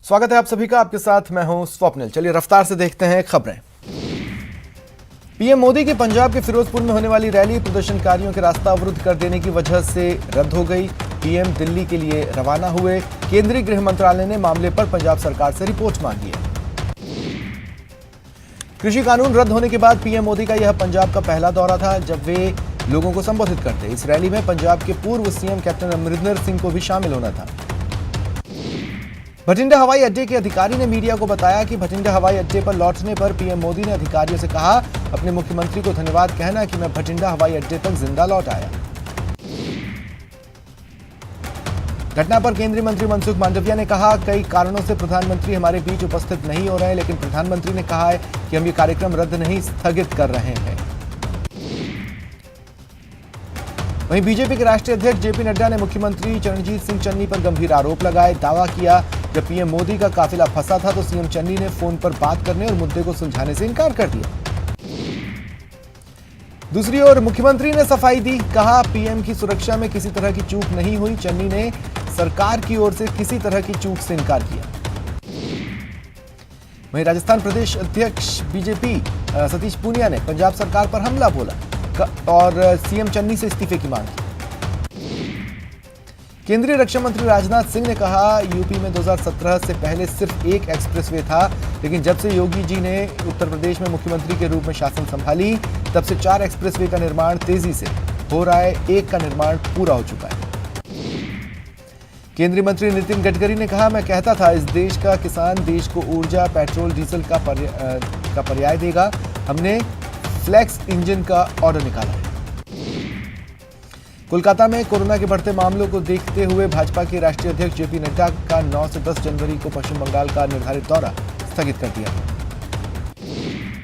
स्वागत है आप सभी का, आपके साथ मैं हूं स्वप्निल। चलिए रफ्तार से देखते हैं खबरें। पीएम मोदी की पंजाब के फिरोजपुर में होने वाली रैली प्रदर्शनकारियों के रास्ता अवरुद्ध कर देने की वजह से रद्द हो गई। पीएम दिल्ली के लिए रवाना हुए। केंद्रीय गृह मंत्रालय ने मामले पर पंजाब सरकार से रिपोर्ट मांगी है। कृषि कानून रद्द होने के बाद पीएम मोदी का यह पंजाब का पहला दौरा था जब वे लोगों को संबोधित करते। इस रैली में पंजाब के पूर्व सीएम कैप्टन अमरिंदर सिंह को भी शामिल होना था। भटिंडा हवाई अड्डे के अधिकारी ने मीडिया को बताया कि भटिंडा हवाई अड्डे पर लौटने पर पीएम मोदी ने अधिकारियों से कहा, अपने मुख्यमंत्री को धन्यवाद कहना कि मैं भटिंडा हवाई अड्डे तक जिंदा लौट आया। घटना पर केंद्रीय मंत्री मनसुख मांडविया ने कहा, कई कारणों से प्रधानमंत्री हमारे बीच उपस्थित नहीं हो रहे हैं, लेकिन प्रधानमंत्री ने कहा है कि हम ये कार्यक्रम रद्द नहीं स्थगित कर रहे हैं। वहीं बीजेपी के राष्ट्रीय अध्यक्ष जेपी नड्डा ने मुख्यमंत्री चरणजीत सिंह चन्नी पर गंभीर आरोप लगाए। दावा किया, जब पीएम मोदी का काफिला फंसा था तो सीएम चन्नी ने फोन पर बात करने और मुद्दे को सुलझाने से इनकार कर दिया। दूसरी ओर मुख्यमंत्री ने सफाई दी, कहा पीएम की सुरक्षा में किसी तरह की चूक नहीं हुई। चन्नी ने सरकार की ओर से किसी तरह की चूक से इनकार किया। वहीं राजस्थान प्रदेश अध्यक्ष बीजेपी सतीश पूनिया ने पंजाब सरकार पर हमला बोला और सीएम चन्नी से इस्तीफे की मांग की। केंद्रीय रक्षा मंत्री राजनाथ सिंह ने कहा, यूपी में 2017 से पहले सिर्फ एक एक्सप्रेसवे था, लेकिन जब से योगी जी ने उत्तर प्रदेश में मुख्यमंत्री के रूप में शासन संभाली तब से 4 एक्सप्रेसवे का निर्माण तेजी से हो रहा है। एक का निर्माण पूरा हो चुका है। केंद्रीय मंत्री नितिन गडकरी ने कहा, मैं कहता था इस देश का किसान देश को ऊर्जा, पेट्रोल, डीजल का पर्याय देगा। हमने फ्लेक्स इंजन का ऑर्डर निकाला है। कोलकाता में कोरोना के बढ़ते मामलों को देखते हुए भाजपा के राष्ट्रीय अध्यक्ष जेपी नड्डा का 9 से 10 जनवरी को पश्चिम बंगाल का निर्धारित दौरा स्थगित कर दिया।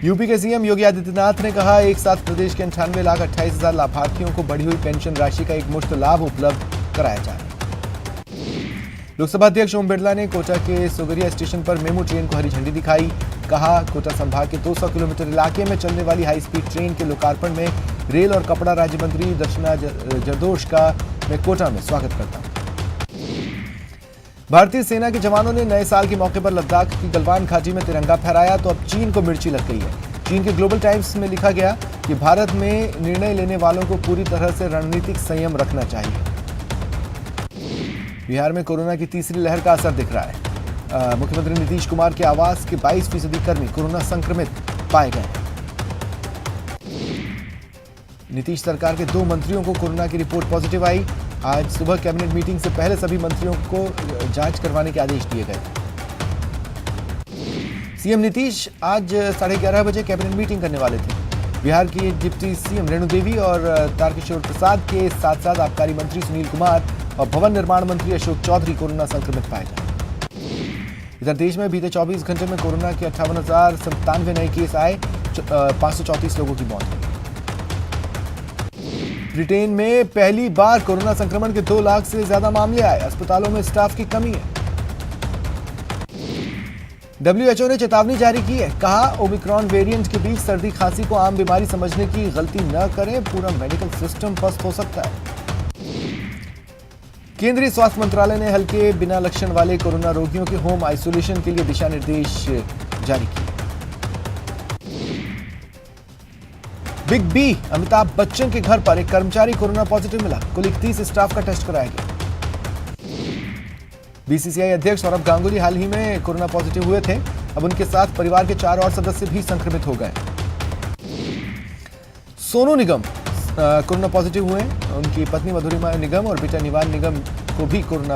यूपी के सीएम योगी आदित्यनाथ ने कहा, एक साथ प्रदेश के 98,28,000 लाभार्थियों को बढ़ी हुई पेंशन राशि का एक मुश्त लाभ उपलब्ध कराया जा रहा है। लोकसभा अध्यक्ष ओम बिरला ने कोटा के सोगरिया स्टेशन पर मेमू ट्रेन को हरी झंडी दिखाई। कहा, कोटा संभाग के 200 किलोमीटर इलाके में चलने वाली हाई स्पीड ट्रेन के लोकार्पण में रेल और कपड़ा राज्य मंत्री दर्शना जरदोश का मैं कोटा में स्वागत करता हूं। भारतीय सेना के जवानों ने नए साल के मौके पर लद्दाख की गलवान घाटी में तिरंगा फहराया तो अब चीन को मिर्ची लग गई है। चीन के ग्लोबल टाइम्स में लिखा गया कि भारत में निर्णय लेने वालों को पूरी तरह से रणनीतिक संयम रखना चाहिए। बिहार में कोरोना की तीसरी लहर का असर दिख रहा है। मुख्यमंत्री नीतीश कुमार के आवास के 22% कर्मी कोरोना संक्रमित पाए गए हैं। नीतीश सरकार के 2 मंत्रियों को कोरोना की रिपोर्ट पॉजिटिव आई। आज सुबह कैबिनेट मीटिंग से पहले सभी मंत्रियों को जांच करवाने के आदेश दिए गए। सीएम नीतीश आज 11:30 बजे कैबिनेट मीटिंग करने वाले थे। बिहार की डिप्टी सीएम रेणु देवी और तारकिशोर प्रसाद के साथ साथ आबकारी मंत्री सुनील कुमार और भवन निर्माण मंत्री अशोक चौधरी कोरोना संक्रमित पाए गए। इधर देश में बीते 24 घंटे में कोरोना के 58,097 नए केस आए। 534 लोगों की मौत हुई। ब्रिटेन में पहली बार कोरोना संक्रमण के 2 लाख से ज्यादा मामले आए। अस्पतालों में स्टाफ की कमी है। WHO ने चेतावनी जारी की है। कहा, ओमिक्रॉन वेरिएंट के बीच सर्दी खांसी को आम बीमारी समझने की गलती न करें, पूरा मेडिकल सिस्टम पस्त हो सकता है। केंद्रीय स्वास्थ्य मंत्रालय ने हल्के बिना लक्षण वाले कोरोना रोगियों के होम आइसोलेशन के लिए दिशा निर्देश जारी किए। बिग बी अमिताभ बच्चन के घर पर एक कर्मचारी कोरोना पॉजिटिव मिला। कुल 31 स्टाफ का टेस्ट कराया गया। बीसीसीआई अध्यक्ष सौरभ गांगुली हाल ही में कोरोना पॉजिटिव हुए थे। अब उनके साथ परिवार के 4 और सदस्य भी संक्रमित हो गए। सोनू निगम कोरोना पॉजिटिव हुए। उनकी पत्नी मधुरिमा निगम और बेटा निवान निगम को भी कोरोना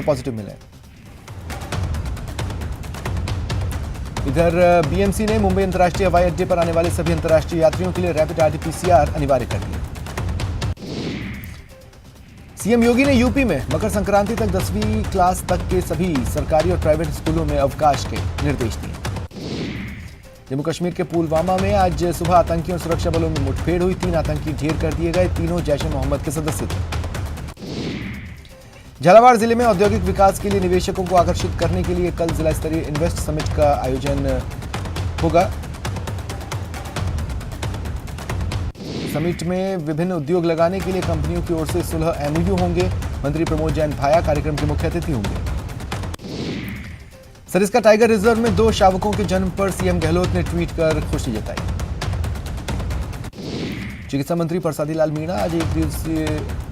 पॉजिटिव मिला। इधर बीएमसी ने मुंबई अंतर्राष्ट्रीय हवाई अड्डे पर आने वाले सभी अंतर्राष्ट्रीय यात्रियों के लिए रैपिड RT-PCR अनिवार्य कर दिया। सीएम योगी ने यूपी में मकर संक्रांति तक 10वीं क्लास तक के सभी सरकारी और प्राइवेट स्कूलों में अवकाश के निर्देश दिए। जम्मू कश्मीर के पुलवामा में आज सुबह आतंकियों और सुरक्षा बलों में मुठभेड़ हुई। 3 आतंकी ढेर कर दिए गए। तीनों जैश-ए-मोहम्मद के सदस्य थे। झालावाड़ जिले में औद्योगिक विकास के लिए निवेशकों को आकर्षित करने के लिए कल जिला स्तरीय इन्वेस्ट समिट का आयोजन होगा। समिट में विभिन्न उद्योग लगाने के लिए कंपनियों की ओर से 16 MOU होंगे। मंत्री प्रमोद जैन भाया कार्यक्रम के मुख्य अतिथि होंगे। सरिस्का टाइगर रिजर्व में 2 शावकों के जन्म पर सीएम गहलोत ने ट्वीट कर खुशी जताई। चिकित्सा मंत्री परसादी लाल मीणा आज एक दिवसीय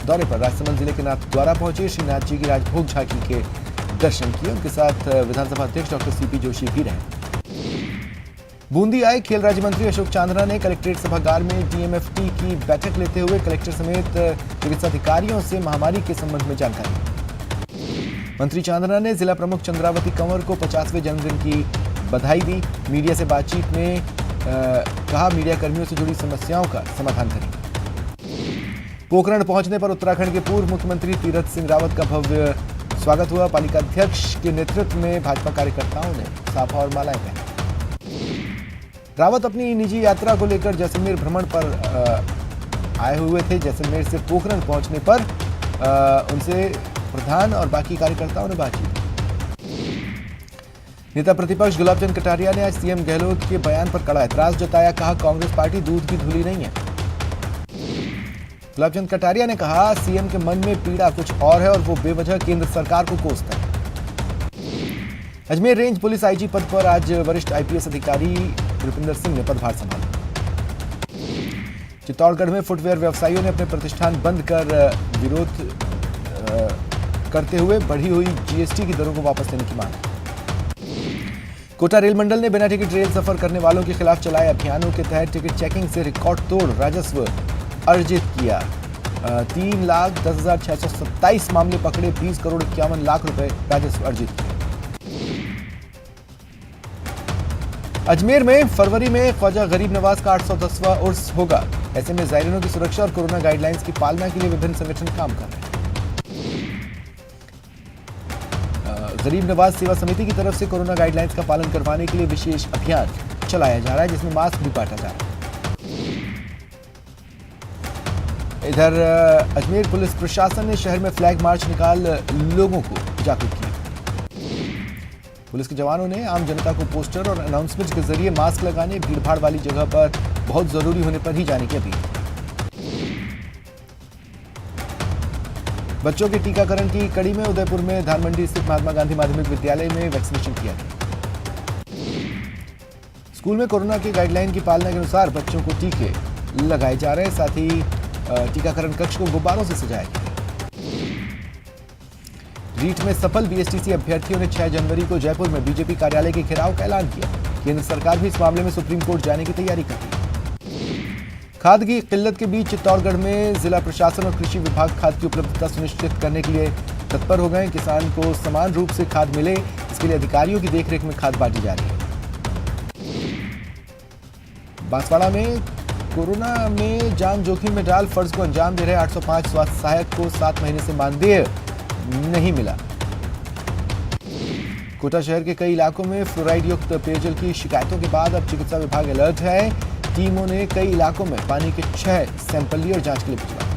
दौरे पर राजसमंद जिले के नाथद्वारा पहुंचे। श्रीनाथ जी की राजभोग झांकी के दर्शन किए। उनके साथ विधानसभा अध्यक्ष डॉक्टर सीपी जोशी भी रहे। बूंदी आए खेल राज्य मंत्री अशोक चांदना ने कलेक्ट्रेट सभागार में डीएमएफटी की बैठक लेते हुए कलेक्टर समेत चिकित्सा अधिकारियों से महामारी के संबंध में जानकारी दी। मंत्री चांदना ने जिला प्रमुख चंद्रावती कंवर को 50वें जन्मदिन की बधाई दी। मीडिया से बातचीत में कहा मीडिया कर्मियों से जुड़ी समस्याओं का समाधान करेंगे। पोखरण पहुंचने पर उत्तराखंड के पूर्व मुख्यमंत्री तीरथ सिंह रावत का भव्य स्वागत हुआ। पालिका अध्यक्ष के नेतृत्व में भाजपा कार्यकर्ताओं ने साफा और मालाएं पहनी। रावत अपनी निजी यात्रा को लेकर जैसलमेर भ्रमण पर आए हुए थे। जैसलमेर से पोखरण पहुंचने पर उनसे प्रधान और बाकी कार्यकर्ताओं ने बातचीत की। नेता प्रतिपक्ष गुलाब चंद कटारिया ने आज सीएम गहलोत के बयान पर कड़ा एतराज जताया। कहा कांग्रेस पार्टी दूध की धुली नहीं है। गुलाब चंद कटारिया ने कहा सीएम के मन में पीड़ा कुछ और है और वो बेवजह केंद्र सरकार को कोसता है। अजमेर रेंज पुलिस आईजी पद पर आज वरिष्ठ आईपीएस अधिकारी रुपिंदर सिंह ने पदभार संभाला। चित्तौड़गढ़ में फुटवेयर व्यवसायियों ने अपने प्रतिष्ठान बंद कर विरोध करते हुए बढ़ी हुई जीएसटी की दरों को वापस लेने की मांग। कोटा रेल मंडल ने बिना टिकट रेल सफर करने वालों के खिलाफ चलाए अभियानों के तहत टिकट चेकिंग से रिकॉर्ड तोड़ राजस्व अर्जित किया। 3,10,627 मामले पकड़े, 20 करोड़ 51 लाख रुपए राजस्व अर्जित किया। अजमेर में फरवरी में ख्वाजा गरीब नवाज का 810वां उर्स होगा। ऐसे में ज़ायरीनों की सुरक्षा और कोरोना गाइडलाइंस की पालना के लिए विभिन्न संगठन काम कर रहे हैं। गरीब नवाज सेवा समिति की तरफ से कोरोना गाइडलाइंस का पालन करवाने के लिए विशेष अभियान चलाया जा रहा है, जिसमें मास्क भी बांटा जा रहा है। इधर अजमेर पुलिस प्रशासन ने शहर में फ्लैग मार्च निकाल लोगों को जागरूक किया। पुलिस के जवानों ने आम जनता को पोस्टर और अनाउंसमेंट के जरिए मास्क लगाने, भीड़भाड़ वाली जगह पर बहुत जरूरी होने पर ही जाने की अपील। बच्चों के टीकाकरण की कड़ी में उदयपुर में धानमंडी स्थित महात्मा गांधी माध्यमिक विद्यालय में वैक्सीनेशन किया गया। स्कूल में कोरोना की गाइडलाइन की पालना के अनुसार बच्चों को टीके लगाए जा रहे हैं। साथ ही टीकाकरण कक्ष को गुब्बारों से सजाया गया। रीट में सफल बीएसटीसी अभ्यर्थियों ने 6 जनवरी को जयपुर में बीजेपी कार्यालय के घेराव का ऐलान किया। केंद्र सरकार भी इस मामले में सुप्रीम कोर्ट जाने की तैयारी कर रही है। खाद की किल्लत के बीच चित्तौड़गढ़ में जिला प्रशासन और कृषि विभाग खाद की उपलब्धता सुनिश्चित करने के लिए तत्पर हो गए। किसान को समान रूप से खाद मिले, इसके लिए अधिकारियों की देखरेख में खाद बांटी जा रही है। बांसवाड़ा में कोरोना में जान जोखिम में डाल फर्ज को अंजाम दे रहे 805 स्वास्थ्य सहायक को 7 महीने से मानदेय नहीं मिला। कोटा शहर के कई इलाकों में फ्लोराइड युक्त पेयजल की शिकायतों के बाद अब चिकित्सा विभाग अलर्ट है। टीमों ने कई इलाकों में पानी के 6 सैंपल लिए और जांच के लिए भिजवाए।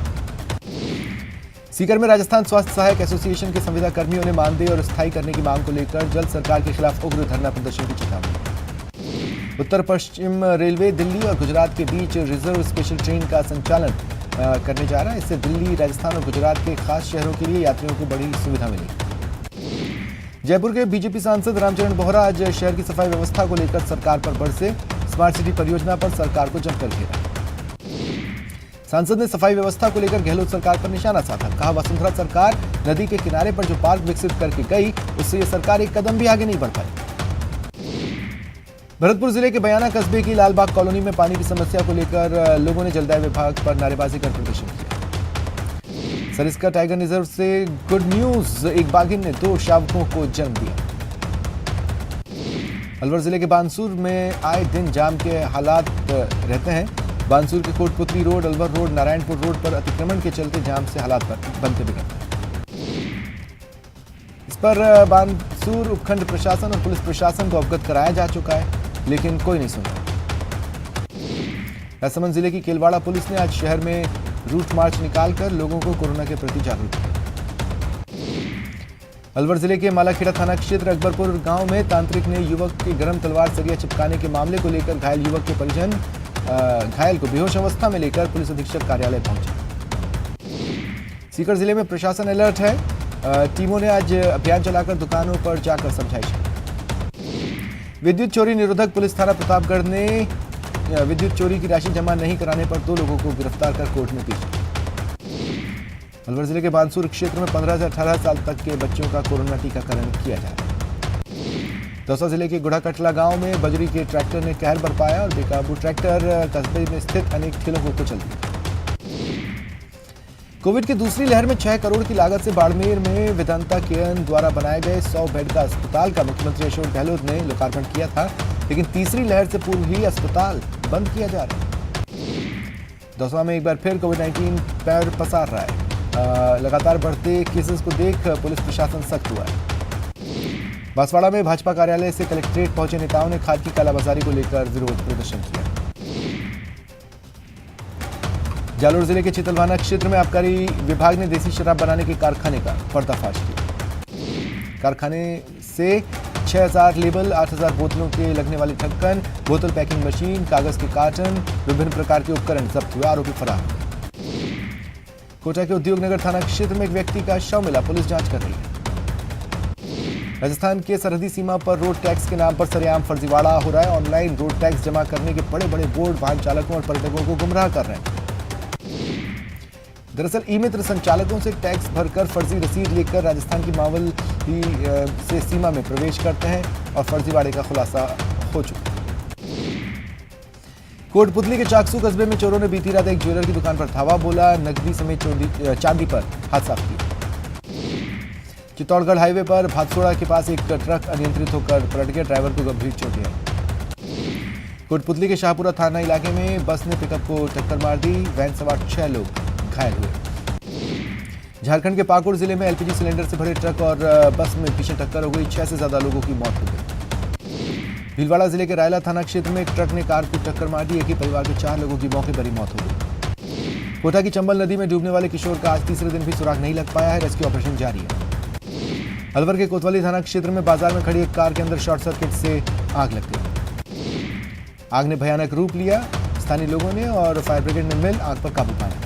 सीकर में राजस्थान स्वास्थ्य सहायक एसोसिएशन के संविदा कर्मियों ने मानदेय और स्थायी करने की मांग को लेकर जल्द सरकार के खिलाफ उग्र धरना प्रदर्शन की चेतावनी। उत्तर पश्चिम रेलवे दिल्ली और गुजरात के बीच रिजर्व स्पेशल ट्रेन का संचालन करने जा रहा है। इससे दिल्ली, राजस्थान और गुजरात के खास शहरों के लिए यात्रियों को बड़ी सुविधा मिलेगी। जयपुर के बीजेपी सांसद रामचरण बोहरा आज शहर की सफाई व्यवस्था को लेकर सरकार पर बरसे। स्मार्ट सिटी परियोजना पर सरकार को जमकर घेरा। सांसद ने सफाई व्यवस्था को लेकर गहलोत सरकार पर निशाना साधा। कहा वसुंधरा सरकार नदी के किनारे पर जो पार्क विकसित करके गई, उससे यह सरकार एक कदम भी आगे नहीं बढ़ पाई। भरतपुर जिले के बयाना कस्बे की लालबाग कॉलोनी में पानी की समस्या को लेकर लोगों ने जलदाय विभाग पर नारेबाजी कर प्रदर्शन किया। सरिस्का टाइगर रिजर्व से गुड न्यूज, एक बाघिन ने 2 शावकों को जन्म दिया। अलवर जिले के बानसूर में आए दिन जाम के हालात रहते हैं। बानसूर के Kotputli road, Alwar road, Narayanpur road पर अतिक्रमण के चलते जाम से हालात बनते बिगड़ते हैं। इस पर बानसूर उपखंड प्रशासन और पुलिस प्रशासन को अवगत कराया जा चुका है, लेकिन कोई नहीं सुन रहा। राजसमंद जिले की केलवाड़ा पुलिस ने आज शहर में रूट मार्च निकालकर लोगों को कोरोना के प्रति जागरूक किया। अलवर जिले के मालाखेड़ा थाना क्षेत्र अकबरपुर गांव में तांत्रिक ने युवक की गर्म तलवार सरिया चिपकाने के मामले को लेकर घायल युवक के परिजन घायल को बेहोश अवस्था में लेकर पुलिस अधीक्षक कार्यालय पहुंचे। सीकर जिले में प्रशासन अलर्ट है। टीमों ने आज अभियान चलाकर दुकानों पर जाकर समझाइश की। विद्युत चोरी निरोधक पुलिस थाना प्रतापगढ़ ने विद्युत चोरी की राशि जमा नहीं कराने पर 2 लोगों को गिरफ्तार कर कोर्ट में पेश किया। अलवर जिले के बानसूर क्षेत्र में 15 से 18 साल तक के बच्चों का कोरोना टीकाकरण किया जा रहा है। दौसा जिले के गुढ़ाकटला गांव में बजरी के ट्रैक्टर ने कहर बरपाया और बेकाबू ट्रैक्टर कस्बे में स्थित अनेक ठेलों को कुचल दिया। कोविड की दूसरी लहर में 6 करोड़ की लागत से बाड़मेर में वेदांता केयन द्वारा बनाए गए 100 बेड का अस्पताल का मुख्यमंत्री अशोक गहलोत ने लोकार्पण किया था, लेकिन तीसरी लहर से पूर्व ही अस्पताल बंद किया जा रहा है। दौसा में एक बार फिर कोविड-19 पैर पसार रहा है। लगातार बढ़ते केसेस को देख पुलिस प्रशासन सख्त हुआ है। बांसवाड़ा में भाजपा कार्यालय से कलेक्ट्रेट पहुंचे नेताओं ने खाद की कालाबाजारी को लेकर विरोध प्रदर्शन किया। जालोर जिले के चितलवाना क्षेत्र में आबकारी विभाग ने देसी शराब बनाने के कारखाने का पर्दाफाश किया। कारखाने से 6000 लेबल, 8000 बोतलों के लगने वाले ढक्कन, बोतल पैकिंग मशीन, कागज के कार्टन, विभिन्न प्रकार के उपकरण जब्त हुए। आरोपी फरार। कोटा के उद्योग नगर थाना क्षेत्र में एक व्यक्ति का शव मिला, पुलिस जांच कर रही है। राजस्थान के सरहदी सीमा पर रोड टैक्स के नाम पर सरेआम फर्जीवाड़ा हो रहा है। ऑनलाइन रोड टैक्स जमा करने के बड़े बड़े बोर्ड वाहन चालकों और पर्यटकों को गुमराह कर रहे हैं। दरअसल ई-मित्र संचालकों से टैक्स भरकर फर्जी रसीद लेकर राजस्थान की मावल से सीमा में प्रवेश करते हैं और फर्जीवाड़े का खुलासा हो चुका है। कोटपुतली के चाकसू कस्बे में चोरों ने बीती रात एक ज्वेलर की दुकान पर धावा बोला, नकदी समेत चांदी पर हाथ साफ किया। चित्तौड़गढ़ हाईवे पर भादसोड़ा के पास एक ट्रक अनियंत्रित होकर पलट गया, ड्राइवर को गंभीर चोटें आई। कोटपुतली के शाहपुरा थाना इलाके में बस ने पिकअप को टक्कर मार दी, वैन सवार 6 लोग घायल हुए। झारखंड के पाकुड़ जिले में एलपीजी सिलेंडर से भरे ट्रक और बस में भीषण टक्कर हो गई, 6 से ज्यादा लोगों की मौत हो गई। भीलवाड़ा जिले के रायला थाना क्षेत्र में एक ट्रक ने कार को टक्कर मार दी, एक ही परिवार के 4 लोगों की मौके पर ही मौत हो गई। कोटा की चंबल नदी में डूबने वाले किशोर का आज तीसरे दिन भी सुराग नहीं लग पाया है, रेस्क्यू ऑपरेशन जारी है। अलवर के कोतवाली थाना क्षेत्र में बाजार में खड़ी एक कार के अंदर शॉर्ट सर्किट से आग लग गई। आग ने भयानक रूप लिया, स्थानीय लोगों ने और फायर ब्रिगेड ने मिल आग पर काबू पाया।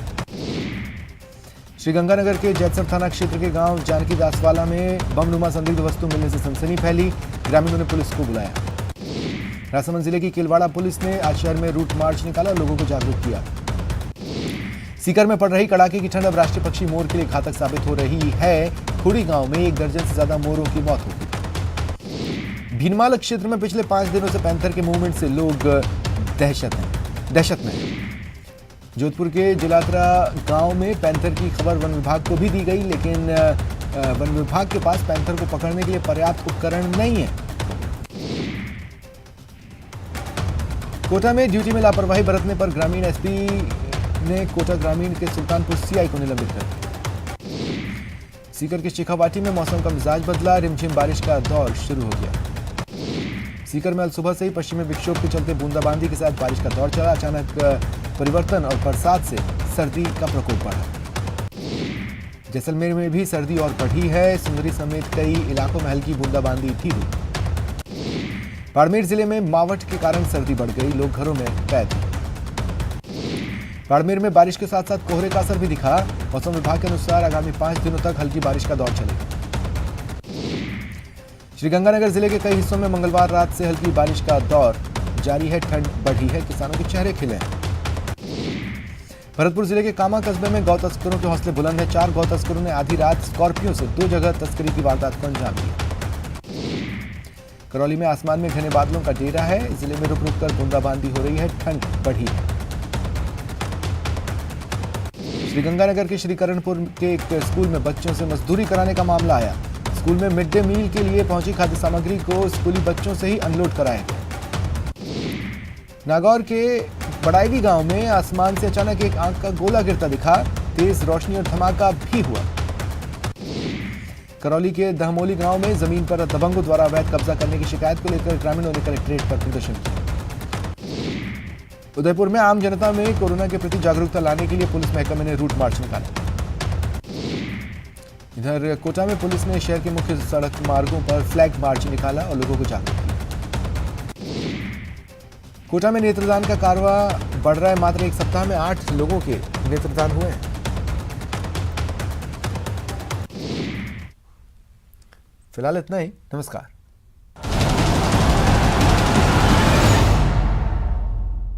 श्रीगंगानगर के जैतसर थाना क्षेत्र के गांव जानकी दासवाला में बमनुमा संदिग्ध वस्तु मिलने से सनसनी फैली, ग्रामीणों ने पुलिस को बुलाया। राजसमंद जिले की किलवाड़ा पुलिस ने आज शहर में रूट मार्च निकाला और लोगों को जागरूक किया। सीकर में पड़ रही कड़ाके की ठंड अब राष्ट्रीय पक्षी मोर के लिए घातक साबित हो रही है। खुड़ी गांव में 1 दर्जन से ज्यादा मोरों की मौत हो गई। भीनमाल क्षेत्र में पिछले 5 दिनों से पैंथर के मूवमेंट से लोग दहशत में हैं। जोधपुर के जिलात्रा गांव में पैंथर की खबर वन विभाग को भी दी गई, लेकिन वन विभाग के पास पैंथर को पकड़ने के लिए पर्याप्त उपकरण नहीं है। कोटा में ड्यूटी में लापरवाही बरतने पर ग्रामीण एसपी ने कोटा ग्रामीण के सुल्तानपुर सीआई को निलंबित कर दिया। सीकर के शेखावाटी में मौसम का मिजाज बदला, रिमझिम बारिश का दौर शुरू हो गया। सीकर में आज सुबह से ही पश्चिमी विक्षोभ के चलते बूंदाबांदी के साथ बारिश का दौर चला। अचानक परिवर्तन और बरसात से सर्दी का प्रकोप बढ़ा। जैसलमेर में भी सर्दी और बढ़ी है, सुंदरी समेत कई इलाकों में हल्की बूंदाबांदी भी हुई। बाड़मेर जिले में मावठ के कारण सर्दी बढ़ गई, लोग घरों में कैद हैं। बाड़मेर में बारिश के साथ साथ कोहरे का असर भी दिखा। मौसम विभाग के अनुसार आगामी 5 दिनों तक हल्की बारिश का दौर चलेगा। श्रीगंगानगर जिले के कई हिस्सों में मंगलवार रात से हल्की बारिश का दौर जारी है, ठंड बढ़ी है, किसानों के चेहरे खिले हैं। भरतपुर जिले के कामा कस्बे में गौ तस्करों के हौसले बुलंद है। 4 गौ तस्करों ने आधी रात स्कॉर्पियो से 2 जगह तस्करी की वारदात को अंजाम दिया। करौली में आसमान में घने बादलों का डेरा है, जिले में रुक रुक कर बूंदाबांदी हो रही है, ठंड बढ़ी है। श्रीगंगानगर के श्रीकरणपुर के एक स्कूल में बच्चों से मजदूरी कराने का मामला आया। स्कूल में मिड डे मील के लिए पहुंची खाद्य सामग्री को स्कूली बच्चों से ही अनलोड कराया गया। नागौर के बड़ाईवी गांव में आसमान से अचानक एक आंख का गोला गिरता दिखा, तेज रोशनी और धमाका भी हुआ। करौली के दहमोली गांव में जमीन पर दबंगों द्वारा अवैध कब्जा करने की शिकायत को लेकर ग्रामीणों ने कलेक्ट्रेट पर प्रदर्शन किया। उदयपुर में आम जनता में कोरोना के प्रति जागरूकता लाने के लिए पुलिस महकमे ने रूट मार्च निकाला। इधर कोटा में पुलिस ने शहर के मुख्य सड़क मार्गों पर फ्लैग मार्च निकाला और लोगों को जागरूक किया। कोटा में नेत्रदान का कारवा बढ़ रहा है, मात्र 1 सप्ताह में 8 लोगों के नेत्रदान हुए हैं। फिलहाल इतना ही, नमस्कार।